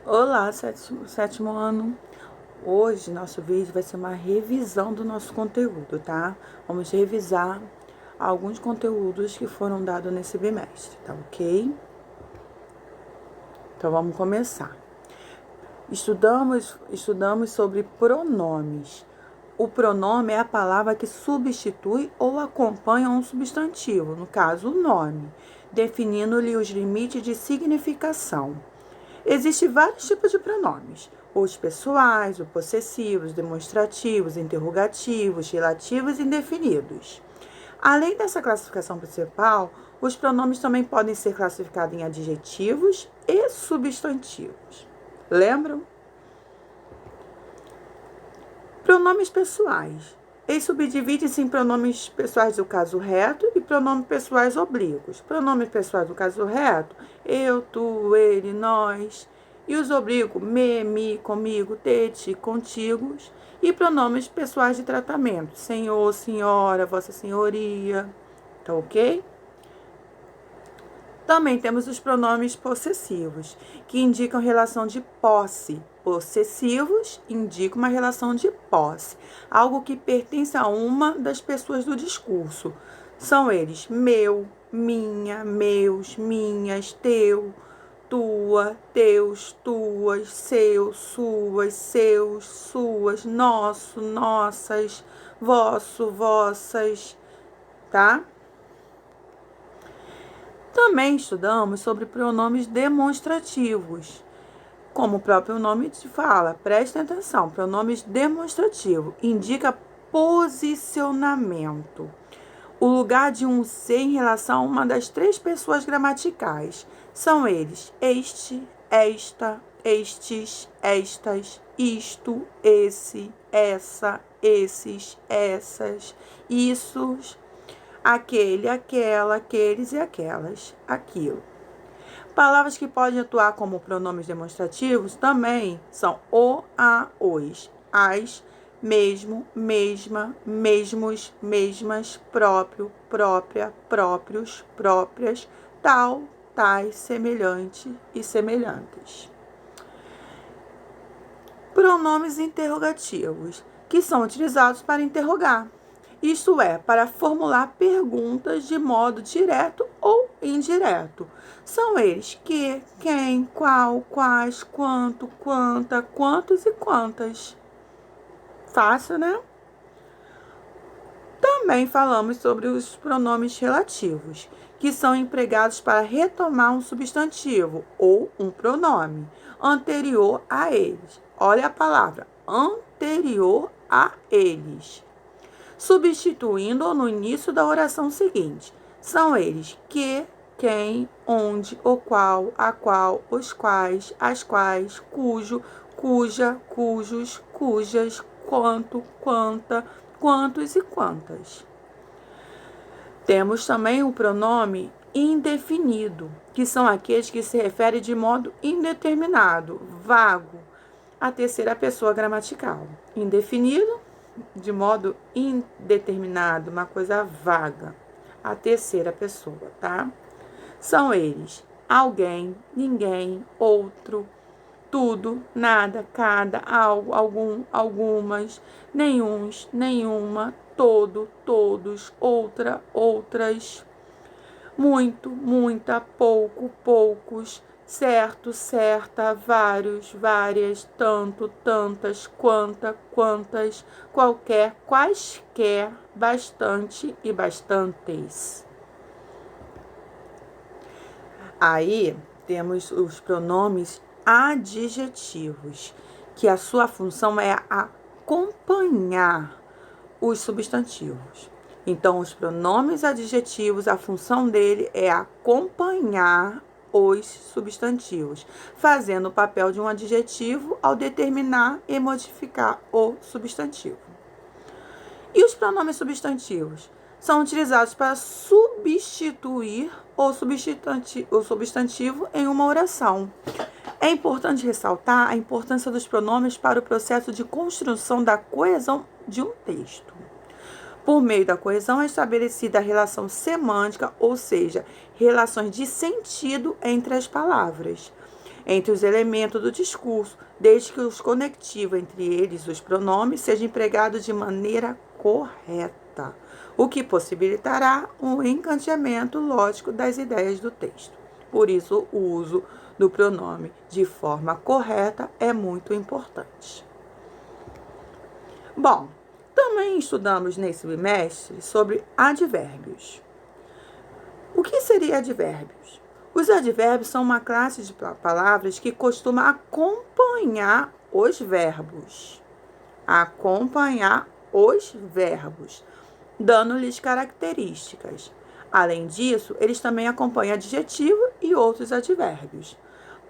Olá, sétimo ano. Hoje, nosso vídeo vai ser uma revisão do nosso conteúdo, tá? Vamos revisar alguns conteúdos que foram dados nesse bimestre, tá ok? Então, vamos começar. Estudamos sobre pronomes. O pronome é a palavra que substitui ou acompanha um substantivo, no caso, o nome, definindo-lhe os limites de significação. Existem vários tipos de pronomes: os pessoais, os possessivos, demonstrativos, interrogativos, relativos e indefinidos. Além dessa classificação principal, os pronomes também podem ser classificados em adjetivos e substantivos. Lembram? Pronomes pessoais. Eles subdividem-se em pronomes pessoais do caso reto e pronomes pessoais oblíquos. Pronomes pessoais do caso reto: eu, tu, ele, nós. E os oblíquos: me, mi, comigo, te, ti, contigo. E pronomes pessoais de tratamento: senhor, senhora, vossa senhoria. Tá ok? Também temos os pronomes possessivos, que indicam relação de posse. Possessivos indicam uma relação de posse, algo que pertence a uma das pessoas do discurso. São eles meu, minha, meus, minhas, teu, tua, teus, tuas, seus, suas, seus, suas, nosso, nossas, vosso, vossas, tá? Também estudamos sobre pronomes demonstrativos. Como o próprio nome te fala, prestem atenção, pronomes demonstrativos indica posicionamento. O lugar de um ser em relação a uma das três pessoas gramaticais. São eles este, esta, estes, estas, isto, esse, essa, esses, essas, issos, aquele, aquela, aqueles e aquelas, aquilo. Palavras que podem atuar como pronomes demonstrativos também são o, a, os, as, mesmo, mesma, mesmos, mesmas, próprio, própria, próprios, próprias, tal, tais, semelhante e semelhantes. Pronomes interrogativos, que são utilizados para interrogar. Isto é, para formular perguntas de modo direto ou indireto. São eles que, quem, qual, quais, quanto, quanta, quantos e quantas. Fácil, né? Também falamos sobre os pronomes relativos, que são empregados para retomar um substantivo ou um pronome anterior a eles. Olha a palavra, anterior a eles, substituindo-o no início da oração seguinte. São eles que, quem, onde, o qual, a qual, os quais, as quais, cujo, cuja, cujos, cujas, quanto, quanta, quantos e quantas. Temos também o pronome indefinido, que são aqueles que se referem de modo indeterminado, vago, à terceira pessoa gramatical. Indefinido, de modo indeterminado, uma coisa vaga, a terceira pessoa, tá? São eles: alguém, ninguém, outro, tudo, nada, cada, algo, algum, algumas, nenhuns, nenhuma, todo, todos, outra, outras, muito, muita, pouco, poucos, certo, certa, vários, várias, tanto, tantas, quanta, quantas, qualquer, quaisquer, bastante e bastantes. Aí temos os pronomes adjetivos, que a sua função é acompanhar os substantivos. Então, os pronomes adjetivos, a função dele é acompanhar os substantivos, fazendo o papel de um adjetivo ao determinar e modificar o substantivo. E os pronomes substantivos são utilizados para substituir o substantivo em uma oração. É importante ressaltar a importância dos pronomes para o processo de construção da coesão de um texto. Por meio da coesão é estabelecida a relação semântica, ou seja, relações de sentido entre as palavras. entre os elementos do discurso, desde que os conectivos entre eles, os pronomes, sejam empregados de maneira correta, o que possibilitará um encadeamento lógico das ideias do texto. Por isso, o uso do pronome de forma correta é muito importante. Bom, também estudamos nesse bimestre sobre advérbios. O que seria advérbios? Os advérbios são uma classe de palavras que costuma acompanhar os verbos. Acompanhar os verbos, dando-lhes características. Além disso, eles também acompanham adjetivo e outros advérbios.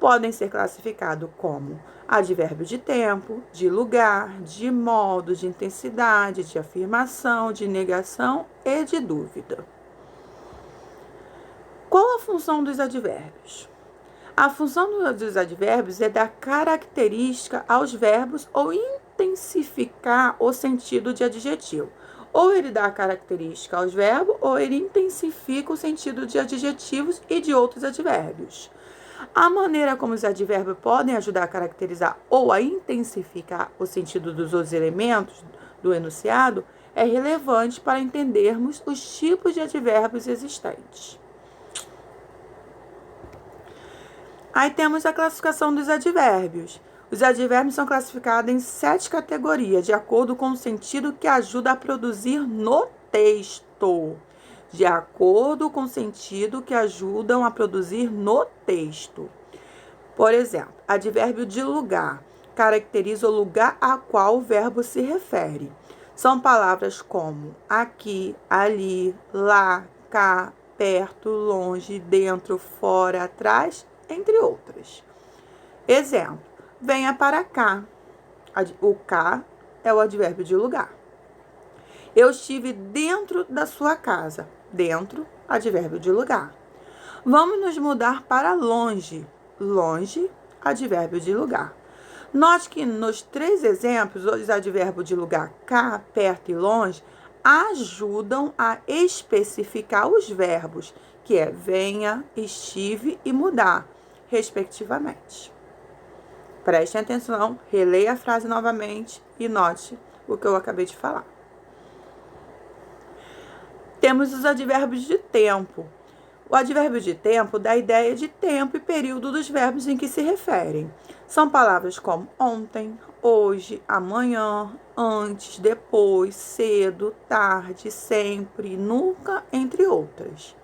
Podem ser classificados como advérbio de tempo, de lugar, de modo, de intensidade, de afirmação, de negação e de dúvida. Qual a função dos advérbios? A função dos advérbios é dar característica aos verbos ou intensificar o sentido de adjetivo. Ou ele dá característica aos verbos, ou ele intensifica o sentido de adjetivos e de outros advérbios. A maneira como os advérbios podem ajudar a caracterizar ou a intensificar o sentido dos outros elementos do enunciado é relevante para entendermos os tipos de advérbios existentes. Aí temos a classificação dos advérbios. Os advérbios são classificados em 7 categorias, de acordo com o sentido que ajuda a produzir no texto. De acordo com o sentido que ajudam a produzir no texto. Por exemplo, advérbio de lugar caracteriza o lugar a qual o verbo se refere. São palavras como aqui, ali, lá, cá, perto, longe, dentro, fora, atrás, entre outras. Exemplo, venha para cá. O cá é o advérbio de lugar. Eu estive dentro da sua casa. Dentro, advérbio de lugar. Vamos nos mudar para longe. Longe, advérbio de lugar. Note que nos 3 exemplos, os advérbios de lugar, cá, perto e longe, ajudam a especificar os verbos, que é venha, estive e mudar, respectivamente. Prestem atenção, releia a frase novamente e note o que eu acabei de falar. Temos os advérbios de tempo. O advérbio de tempo dá a ideia de tempo e período dos verbos em que se referem. São palavras como ontem, hoje, amanhã, antes, depois, cedo, tarde, sempre, nunca, entre outras.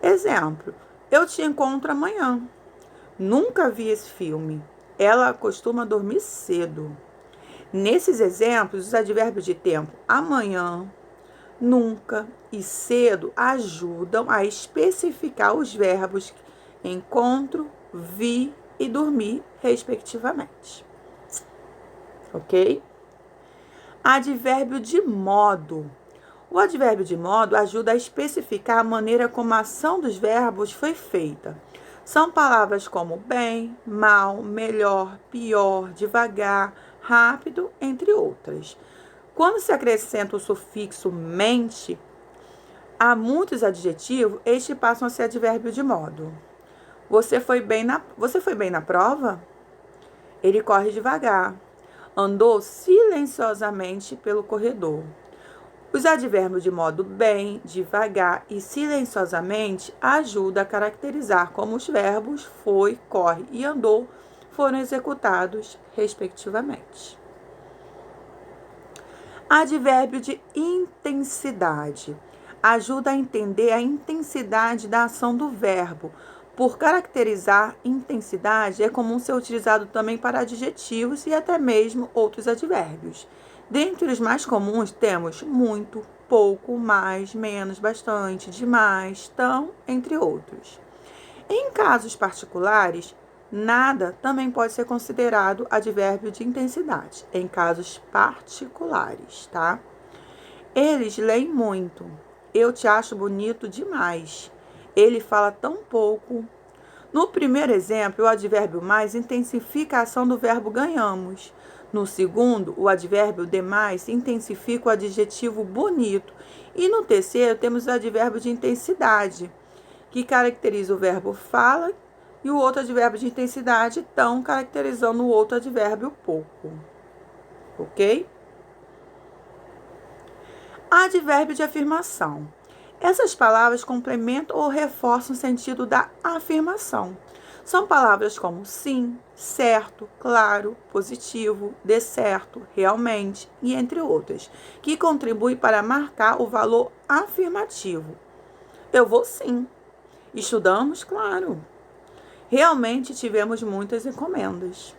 Exemplo, eu te encontro amanhã. Nunca vi esse filme. Ela costuma dormir cedo. Nesses exemplos, os advérbios de tempo amanhã, nunca e cedo ajudam a especificar os verbos encontro, vi e dormir, respectivamente. Ok? Advérbio de modo. O advérbio de modo ajuda a especificar a maneira como a ação dos verbos foi feita. São palavras como bem, mal, melhor, pior, devagar, rápido, entre outras. Quando se acrescenta o sufixo mente, há muitos adjetivos, estes passam a ser advérbio de modo. Você foi bem na prova? Ele corre devagar. Andou silenciosamente pelo corredor. Os advérbios de modo bem, devagar e silenciosamente ajudam a caracterizar como os verbos foi, corre e andou foram executados, respectivamente. Advérbio de intensidade. Ajuda a entender a intensidade da ação do verbo. Por caracterizar intensidade, é comum ser utilizado também para adjetivos e até mesmo outros advérbios. Dentre os mais comuns, temos muito, pouco, mais, menos, bastante, demais, tão, entre outros. Em casos particulares, nada também pode ser considerado advérbio de intensidade, em casos particulares, tá? Eles leem muito. Eu te acho bonito demais. Ele fala tão pouco. No primeiro exemplo, o advérbio mais intensifica a ação do verbo ganhamos. No segundo, o advérbio demais intensifica o adjetivo bonito. E no terceiro, temos o advérbio de intensidade, que caracteriza o verbo fala e o outro advérbio de intensidade estão caracterizando o outro advérbio pouco. Ok? Advérbio de afirmação. Essas palavras complementam ou reforçam o sentido da afirmação. São palavras como sim, certo, claro, positivo, de certo, realmente e entre outras, que contribuem para marcar o valor afirmativo. Eu vou sim. Estudamos, claro. Realmente tivemos muitas encomendas.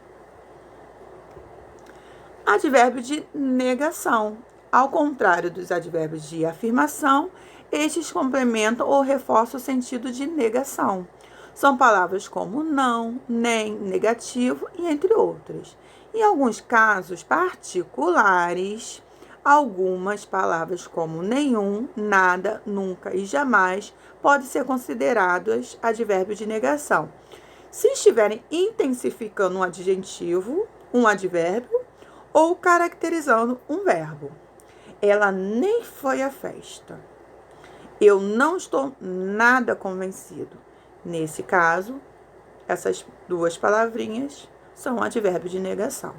Advérbio de negação. Ao contrário dos advérbios de afirmação, estes complementam ou reforçam o sentido de negação. São palavras como não, nem, negativo e entre outras. Em alguns casos particulares, algumas palavras como nenhum, nada, nunca e jamais podem ser consideradas advérbios de negação. Se estiverem intensificando um adjetivo, um advérbio, ou caracterizando um verbo. Ela nem foi à festa. Eu não estou nada convencido. Nesse caso, essas duas palavrinhas são advérbio de negação.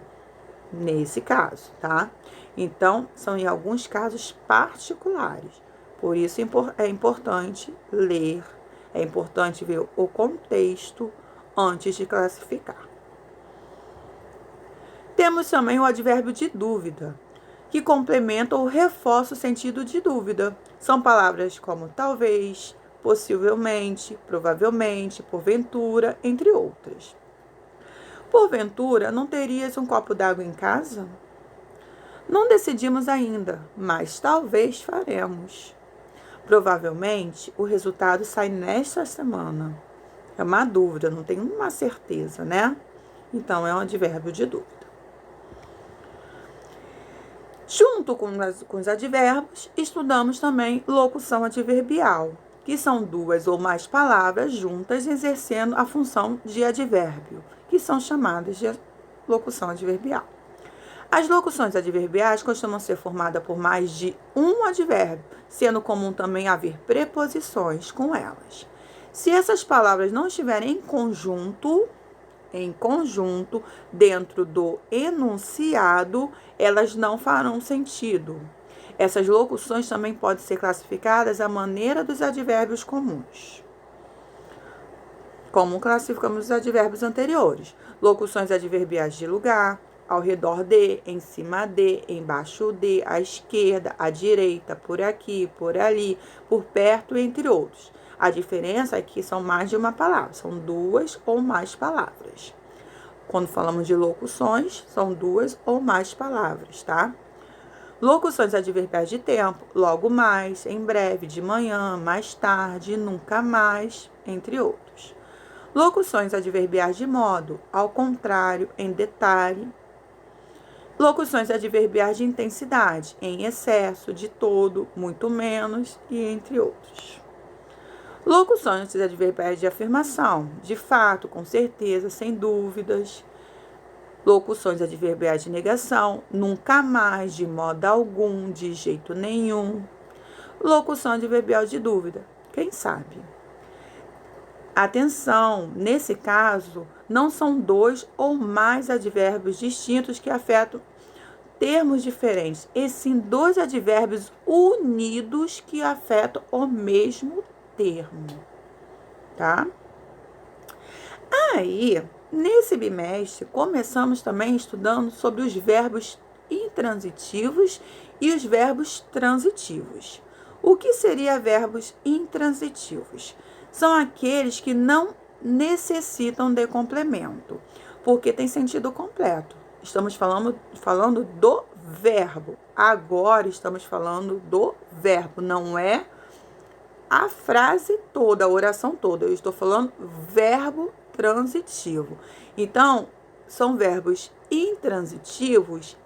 Nesse caso, tá? Então, são em alguns casos particulares. Por isso é importante ler, é importante ver o contexto antes de classificar. Temos também o advérbio de dúvida, que complementa ou reforça o sentido de dúvida. São palavras como talvez, possivelmente, provavelmente, porventura, entre outras. Porventura, não terias um copo d'água em casa? Não decidimos ainda, mas talvez faremos. Provavelmente, o resultado sai nesta semana. É uma dúvida, não tem uma certeza, né? Então, é um advérbio de dúvida. Junto com os advérbios, estudamos também locução adverbial, que são duas ou mais palavras juntas exercendo a função de advérbio, que são chamadas de locução adverbial. As locuções adverbiais costumam ser formadas por mais de um advérbio, sendo comum também haver preposições com elas. Se essas palavras não estiverem em conjunto dentro do enunciado, elas não farão sentido. Essas locuções também podem ser classificadas à maneira dos advérbios comuns, como classificamos os advérbios anteriores. Locuções adverbiais de lugar, ao redor de, em cima de, embaixo de, à esquerda, à direita, por aqui, por ali, por perto, entre outros. A diferença é que são mais de uma palavra, são duas ou mais palavras. Quando falamos de locuções, são duas ou mais palavras, tá? Locuções adverbiais de tempo, logo mais, em breve, de manhã, mais tarde, nunca mais, entre outros. Locuções adverbiais de modo, ao contrário, em detalhe. Locuções adverbiais de intensidade, em excesso, de todo, muito menos e entre outros. Locuções adverbiais de afirmação, de fato, com certeza, sem dúvidas. Locuções adverbiais de negação, nunca mais, de modo algum, de jeito nenhum. Locução adverbial de dúvida, quem sabe? Atenção, nesse caso, não são dois ou mais advérbios distintos que afetam termos diferentes, e sim dois advérbios unidos que afetam o mesmo termo, tá? Aí, nesse bimestre, começamos também estudando sobre os verbos intransitivos e os verbos transitivos. O que seria verbos intransitivos? São aqueles que não necessitam de complemento, porque tem sentido completo. Estamos falando do verbo. Agora estamos falando do verbo, não é a frase toda, a oração toda. Eu estou falando verbo transitivo. Então, são verbos intransitivos,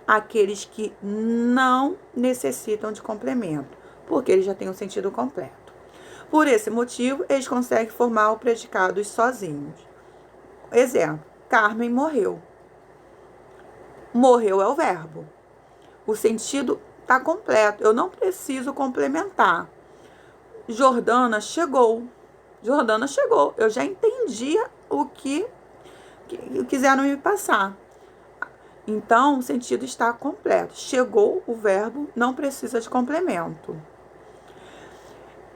aqueles que não necessitam de complemento, porque eles já têm um sentido completo. Por esse motivo, eles conseguem formar o predicado sozinhos. Exemplo, Carmen morreu. Morreu é o verbo. O sentido está completo. Eu não preciso complementar. Jordana chegou. Jordana chegou. Eu já entendia o que quiseram me passar. Então, o sentido está completo. Chegou o verbo, não precisa de complemento.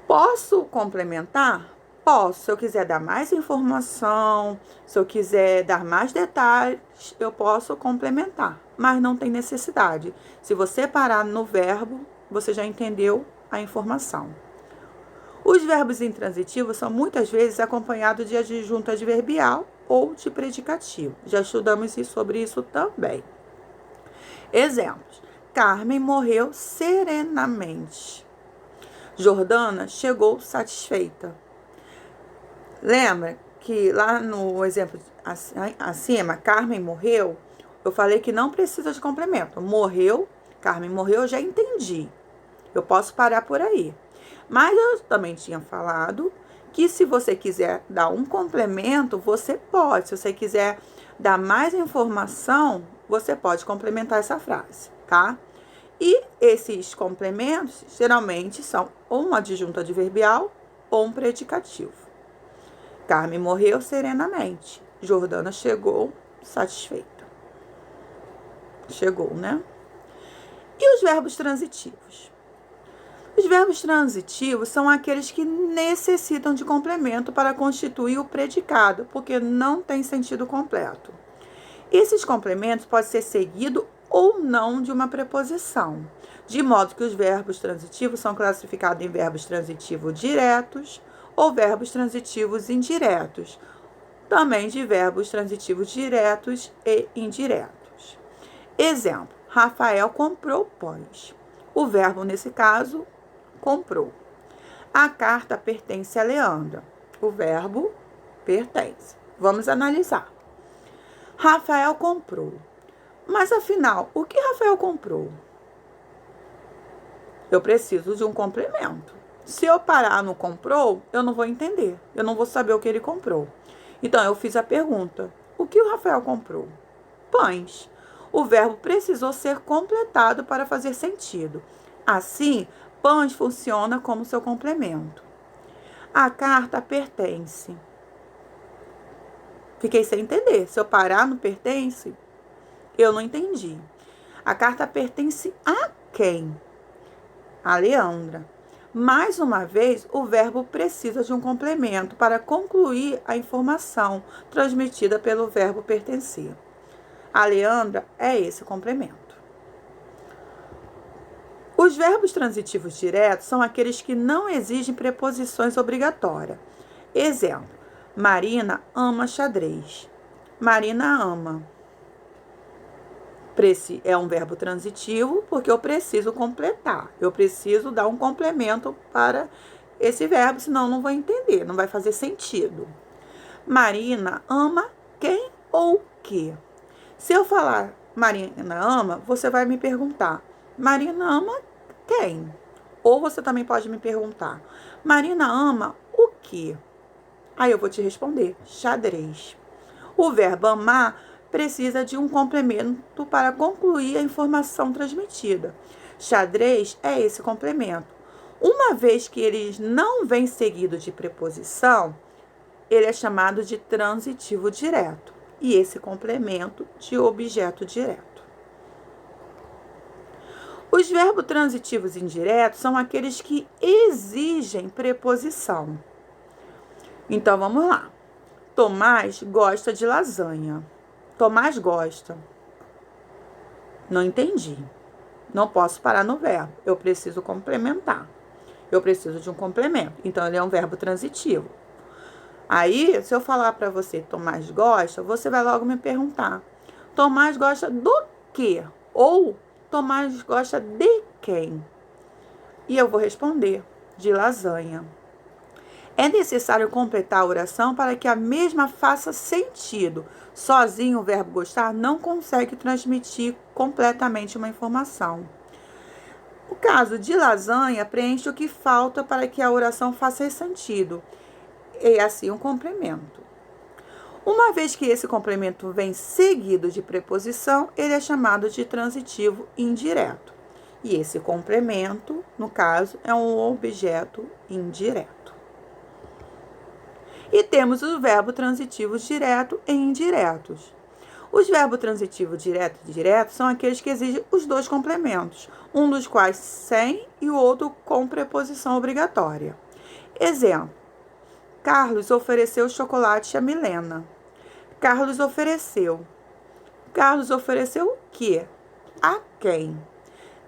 Posso complementar? Posso. Se eu quiser dar mais informação, se eu quiser dar mais detalhes, eu posso complementar. Mas não tem necessidade. Se você parar no verbo, você já entendeu a informação. Os verbos intransitivos são muitas vezes acompanhados de adjunto adverbial ou de predicativo. Já estudamos sobre isso também. Exemplos. Carmen morreu serenamente. Jordana chegou satisfeita. Lembra que lá no exemplo acima, Carmen morreu, eu falei que não precisa de complemento. Morreu, Carmen morreu, eu já entendi. Eu posso parar por aí. Mas eu também tinha falado que se você quiser dar um complemento, você pode. Se você quiser dar mais informação, você pode complementar essa frase, tá? E esses complementos, geralmente, são ou um adjunto adverbial ou um predicativo. Carmen morreu serenamente. Jordana chegou satisfeita. Chegou, né? E os verbos transitivos? Os verbos transitivos são aqueles que necessitam de complemento para constituir o predicado, porque não tem sentido completo. Esses complementos podem ser seguidos ou não de uma preposição, de modo que os verbos transitivos são classificados em verbos transitivos diretos ou verbos transitivos indiretos, também de verbos transitivos diretos e indiretos. Exemplo, Rafael comprou pães. O verbo, nesse caso, comprou. A carta pertence a Leandra. O verbo pertence. Vamos analisar. Rafael comprou. Mas afinal, o que Rafael comprou? Eu preciso de um complemento. Se eu parar no comprou, eu não vou entender. Eu não vou saber o que ele comprou. Então, eu fiz a pergunta. O que o Rafael comprou? Pães. O verbo precisou ser completado para fazer sentido. Assim, pães funciona como seu complemento. A carta pertence. Fiquei sem entender. Se eu parar no pertence, eu não entendi. A carta pertence a quem? A Leandra. Mais uma vez, o verbo precisa de um complemento para concluir a informação transmitida pelo verbo pertencer. A Leandra é esse complemento. Os verbos transitivos diretos são aqueles que não exigem preposições obrigatórias. Exemplo, Marina ama xadrez. Marina ama. É um verbo transitivo porque eu preciso completar. Eu preciso dar um complemento para esse verbo, senão não vou entender, não vai fazer sentido. Marina ama quem ou que? Se eu falar Marina ama, você vai me perguntar, Marina ama quem? Ou você também pode me perguntar, Marina ama o que? Aí eu vou te responder, xadrez. O verbo amar precisa de um complemento para concluir a informação transmitida. Xadrez é esse complemento. Uma vez que ele não vem seguido de preposição, ele é chamado de transitivo direto. E esse complemento de objeto direto. Os verbos transitivos indiretos são aqueles que exigem preposição. Então, vamos lá. Tomás gosta de lasanha. Tomás gosta. Não entendi. Não posso parar no verbo. Eu preciso complementar. Eu preciso de um complemento. Então, ele é um verbo transitivo. Aí, se eu falar para você, Tomás gosta, você vai logo me perguntar, Tomás gosta do quê? Ou Tomás gosta de quem? E eu vou responder, de lasanha. É necessário completar a oração para que a mesma faça sentido. Sozinho, o verbo gostar não consegue transmitir completamente uma informação. O caso de lasanha preenche o que falta para que a oração faça sentido. E assim um complemento. Uma vez que esse complemento vem seguido de preposição, ele é chamado de transitivo indireto. E esse complemento, no caso, é um objeto indireto. E temos o verbo transitivo direto e indiretos. Os verbos transitivos direto e indireto são aqueles que exigem os dois complementos, um dos quais sem e o outro com preposição obrigatória. Exemplo: Carlos ofereceu chocolate a Milena. Carlos ofereceu. Carlos ofereceu o quê? A quem?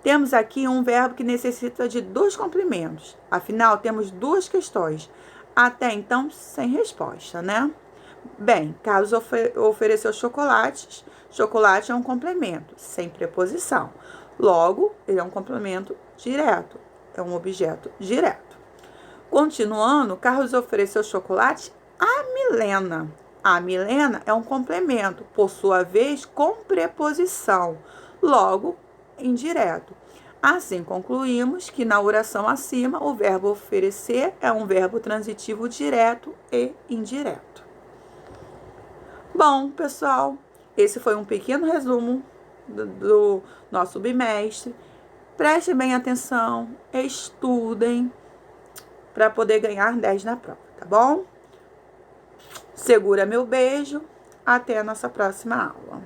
Temos aqui um verbo que necessita de dois complementos. Afinal, temos duas questões. Até então, sem resposta, né? Bem, Carlos ofereceu chocolates. Chocolate é um complemento, sem preposição. Logo, ele é um complemento direto. É um objeto direto. Continuando, Carlos ofereceu chocolate a Milena. A Milena é um complemento, por sua vez, com preposição. Logo, indireto. Assim, concluímos que na oração acima, o verbo oferecer é um verbo transitivo direto e indireto. Bom, pessoal, esse foi um pequeno resumo do nosso bimestre. Prestem bem atenção, estudem para poder ganhar 10 na prova, tá bom? Segura meu beijo. Até a nossa próxima aula.